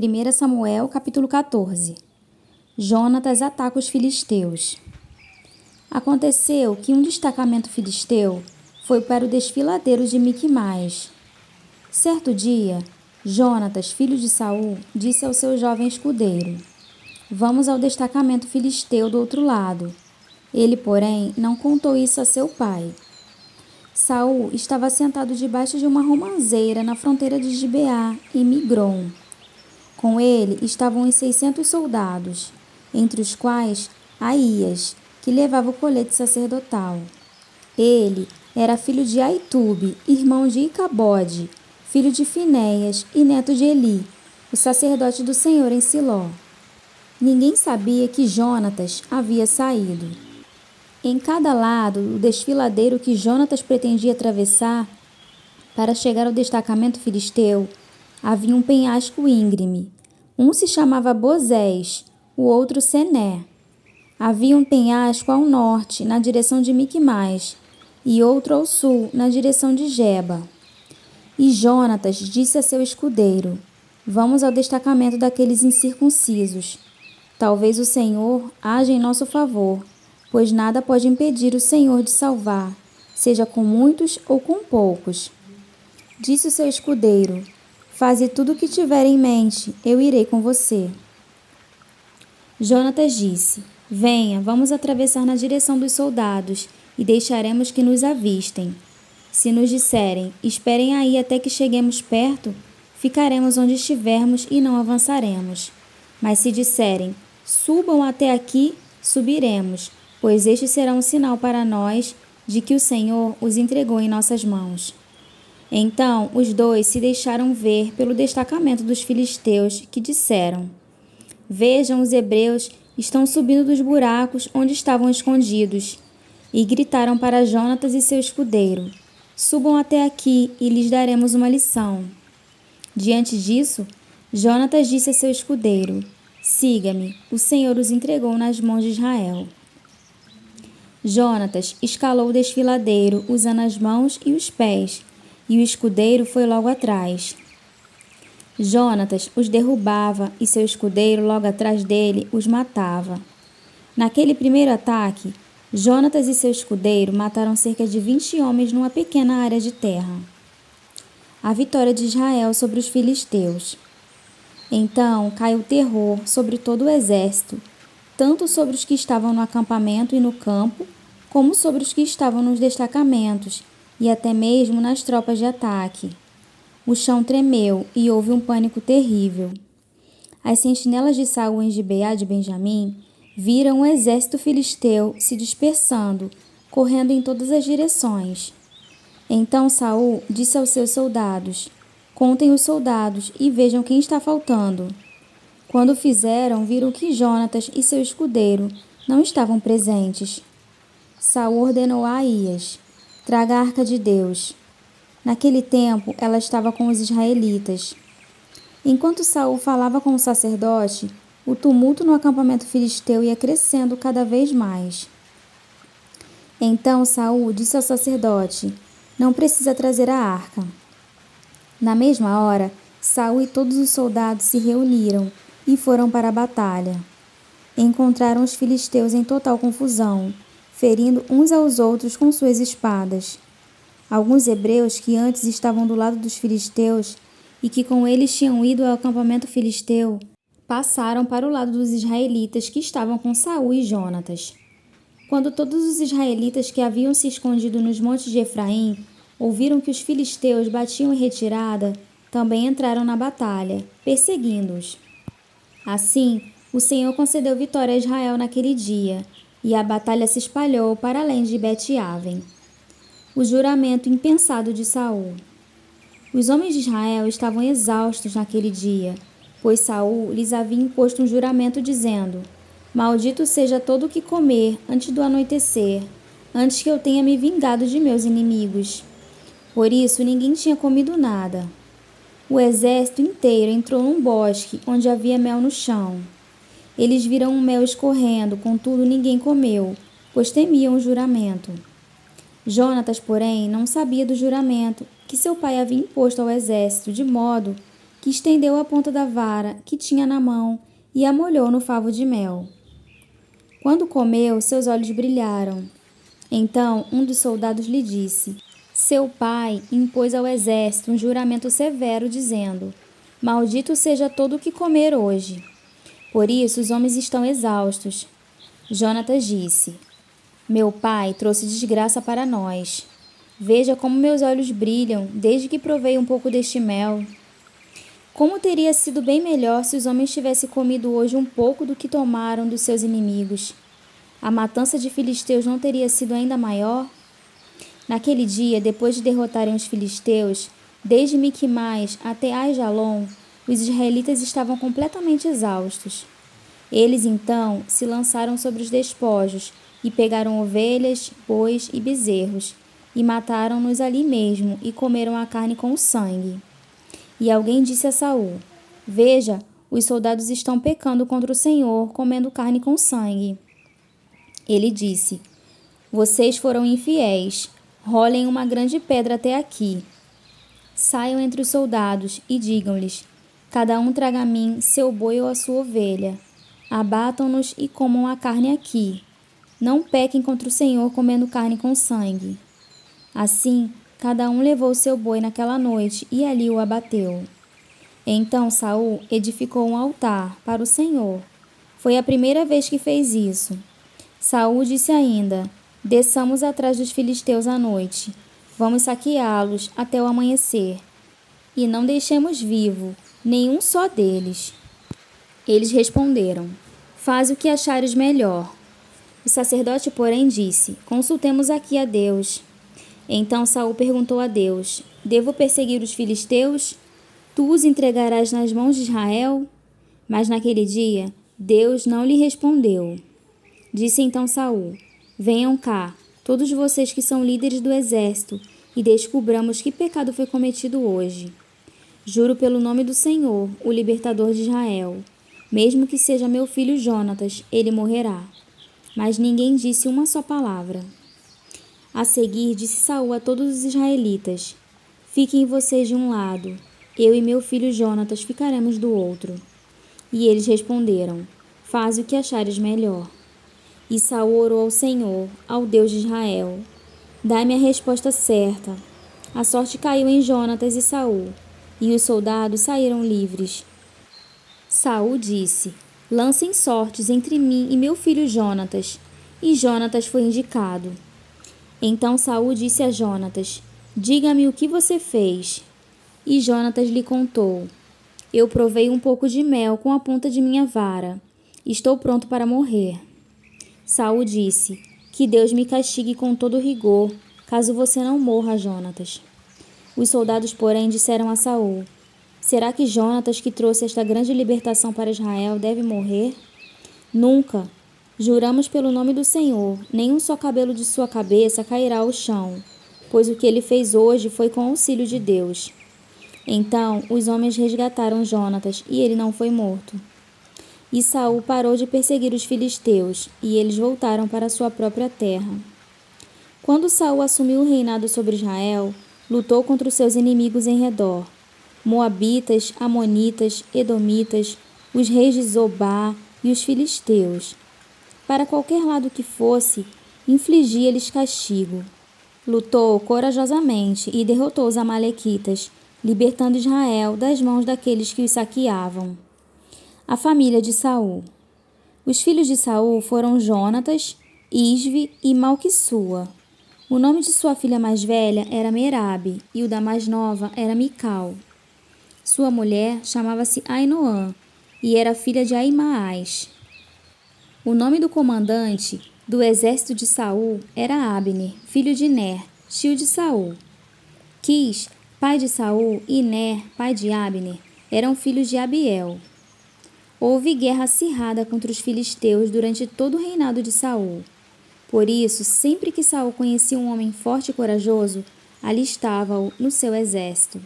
1 Samuel, capítulo 14. Jonatas ataca os filisteus. Aconteceu que um destacamento filisteu foi para o desfiladeiro de Miquimais. Certo dia, Jonatas, filho de Saul, disse ao seu jovem escudeiro: "Vamos ao destacamento filisteu do outro lado." Ele, porém, não contou isso a seu pai. Saul estava sentado debaixo de uma romanceira na fronteira de Gibeá, em Migron. Com ele estavam uns 600 soldados, entre os quais Aías, que levava o colete sacerdotal. Ele era filho de Aitube, irmão de Icabode, filho de Finéias e neto de Eli, o sacerdote do Senhor em Siló. Ninguém sabia que Jonatas havia saído. Em cada lado do desfiladeiro que Jonatas pretendia atravessar para chegar ao destacamento filisteu, havia um penhasco íngreme. Um se chamava Bozés, o outro Sené. Havia um penhasco ao norte, na direção de Miquimais, e outro ao sul, na direção de Geba. E Jonatas disse a seu escudeiro: "Vamos ao destacamento daqueles incircuncisos. Talvez o Senhor haja em nosso favor, pois nada pode impedir o Senhor de salvar, seja com muitos ou com poucos." Disse o seu escudeiro: "Faze tudo o que tiver em mente, eu irei com você." Jonatas disse: "Venha, vamos atravessar na direção dos soldados e deixaremos que nos avistem. Se nos disserem: esperem aí até que cheguemos perto, ficaremos onde estivermos e não avançaremos. Mas se disserem: subam até aqui, subiremos, pois este será um sinal para nós de que o Senhor os entregou em nossas mãos." Então os dois se deixaram ver pelo destacamento dos filisteus, que disseram: "Vejam, os hebreus estão subindo dos buracos onde estavam escondidos." E gritaram para Jonatas e seu escudeiro: "Subam até aqui e lhes daremos uma lição." Diante disso, Jonatas disse a seu escudeiro: "Siga-me, o Senhor os entregou nas mãos de Israel." Jonatas escalou o desfiladeiro usando as mãos e os pés, e o escudeiro foi logo atrás. Jonatas os derrubava e seu escudeiro logo atrás dele os matava. Naquele primeiro ataque, Jonatas e seu escudeiro mataram cerca de 20 homens numa pequena área de terra. A vitória de Israel sobre os filisteus. Então caiu terror sobre todo o exército, tanto sobre os que estavam no acampamento e no campo, como sobre os que estavam nos destacamentos e até mesmo nas tropas de ataque. O chão tremeu e houve um pânico terrível. As sentinelas de Saul em Gibeá de Benjamim viram o exército filisteu se dispersando, correndo em todas as direções. Então Saul disse aos seus soldados: "Contem os soldados e vejam quem está faltando." Quando fizeram, viram que Jonatas e seu escudeiro não estavam presentes. Saul ordenou a Aías: "Traga a arca de Deus." Naquele tempo, ela estava com os israelitas. Enquanto Saul falava com o sacerdote, o tumulto no acampamento filisteu ia crescendo cada vez mais. Então Saul disse ao sacerdote: "Não precisa trazer a arca." Na mesma hora, Saul e todos os soldados se reuniram e foram para a batalha. Encontraram os filisteus em total confusão, ferindo uns aos outros com suas espadas. Alguns hebreus que antes estavam do lado dos filisteus e que com eles tinham ido ao acampamento filisteu, passaram para o lado dos israelitas que estavam com Saul e Jonatas. Quando todos os israelitas que haviam se escondido nos montes de Efraim ouviram que os filisteus batiam em retirada, também entraram na batalha, perseguindo-os. Assim, o Senhor concedeu vitória a Israel naquele dia, e a batalha se espalhou para além de Bet-Aven. O juramento impensado de Saul. Os homens de Israel estavam exaustos naquele dia, pois Saul lhes havia imposto um juramento dizendo: "Maldito seja todo o que comer antes do anoitecer, antes que eu tenha me vingado de meus inimigos." Por isso ninguém tinha comido nada. O exército inteiro entrou num bosque onde havia mel no chão. Eles viram o mel escorrendo, contudo ninguém comeu, pois temiam o juramento. Jonatas, porém, não sabia do juramento que seu pai havia imposto ao exército, de modo que estendeu a ponta da vara que tinha na mão e a molhou no favo de mel. Quando comeu, seus olhos brilharam. Então um dos soldados lhe disse: Seu pai impôs ao exército um juramento severo, dizendo: Maldito seja todo o que comer hoje. Por isso os homens estão exaustos. Jonatas disse: Meu pai trouxe desgraça para nós. Veja como meus olhos brilham desde que provei um pouco deste mel. Como teria sido bem melhor se os homens tivessem comido hoje um pouco do que tomaram dos seus inimigos. A matança de filisteus não teria sido ainda maior? Naquele dia, depois de derrotarem os filisteus, desde Miquimais até Aijalon, os israelitas estavam completamente exaustos. Eles, então, se lançaram sobre os despojos e pegaram ovelhas, bois e bezerros, e mataram-nos ali mesmo e comeram a carne com o sangue. E alguém disse a Saul: Veja, os soldados estão pecando contra o Senhor, comendo carne com sangue. Ele disse: Vocês foram infiéis. Rolem uma grande pedra até aqui. Saiam entre os soldados e digam-lhes: Cada um traga a mim seu boi ou a sua ovelha. Abatam-nos e comam a carne aqui. Não pequem contra o Senhor comendo carne com sangue. Assim, cada um levou seu boi naquela noite e ali o abateu. Então Saul edificou um altar para o Senhor. Foi a primeira vez que fez isso. Saul disse ainda: Desçamos atrás dos filisteus à noite. Vamos saqueá-los até o amanhecer. E não deixemos vivo nenhum só deles. Eles responderam: Faz o que achares melhor. O sacerdote, porém, disse: Consultemos aqui a Deus. Então Saul perguntou a Deus: Devo perseguir os filisteus? Tu os entregarás nas mãos de Israel? Mas naquele dia, Deus não lhe respondeu. Disse então Saul: Venham cá, todos vocês que são líderes do exército, e descubramos que pecado foi cometido hoje. Juro pelo nome do Senhor, o libertador de Israel, mesmo que seja meu filho Jonatas, ele morrerá. Mas ninguém disse uma só palavra. A seguir disse Saul a todos os israelitas: Fiquem vocês de um lado, eu e meu filho Jonatas ficaremos do outro. E eles responderam: Faz o que achares melhor. E Saul orou ao Senhor, ao Deus de Israel: Dai-me a resposta certa. A sorte caiu em Jonatas e Saul, e os soldados saíram livres. Saul disse: Lancem sortes entre mim e meu filho Jonatas. E Jonatas foi indicado. Então Saul disse a Jonatas: Diga-me o que você fez. E Jonatas lhe contou: Eu provei um pouco de mel com a ponta de minha vara. Estou pronto para morrer. Saul disse: Que Deus me castigue com todo rigor, caso você não morra, Jonatas. Os soldados, porém, disseram a Saul: Será que Jonatas, que trouxe esta grande libertação para Israel, deve morrer? Nunca. Juramos pelo nome do Senhor, nenhum só cabelo de sua cabeça cairá ao chão, pois o que ele fez hoje foi com auxílio de Deus. Então os homens resgataram Jonatas, e ele não foi morto. E Saul parou de perseguir os filisteus, e eles voltaram para sua própria terra. Quando Saul assumiu o reinado sobre Israel, lutou contra os seus inimigos em redor: Moabitas, Amonitas, Edomitas, os reis de Zobá e os filisteus. Para qualquer lado que fosse, infligia-lhes castigo. Lutou corajosamente e derrotou os amalequitas, libertando Israel das mãos daqueles que os saqueavam. A família de Saul. Os filhos de Saul foram Jonatas, Isvi e Malquissua. O nome de sua filha mais velha era Merabe e o da mais nova era Mical. Sua mulher chamava-se Ainoã e era filha de Aimaas. O nome do comandante do exército de Saul era Abner, filho de Ner, tio de Saul. Quis, pai de Saul, e Ner, pai de Abner, eram filhos de Abiel. Houve guerra acirrada contra os filisteus durante todo o reinado de Saul. Por isso, sempre que Saul conhecia um homem forte e corajoso, alistava-o no seu exército.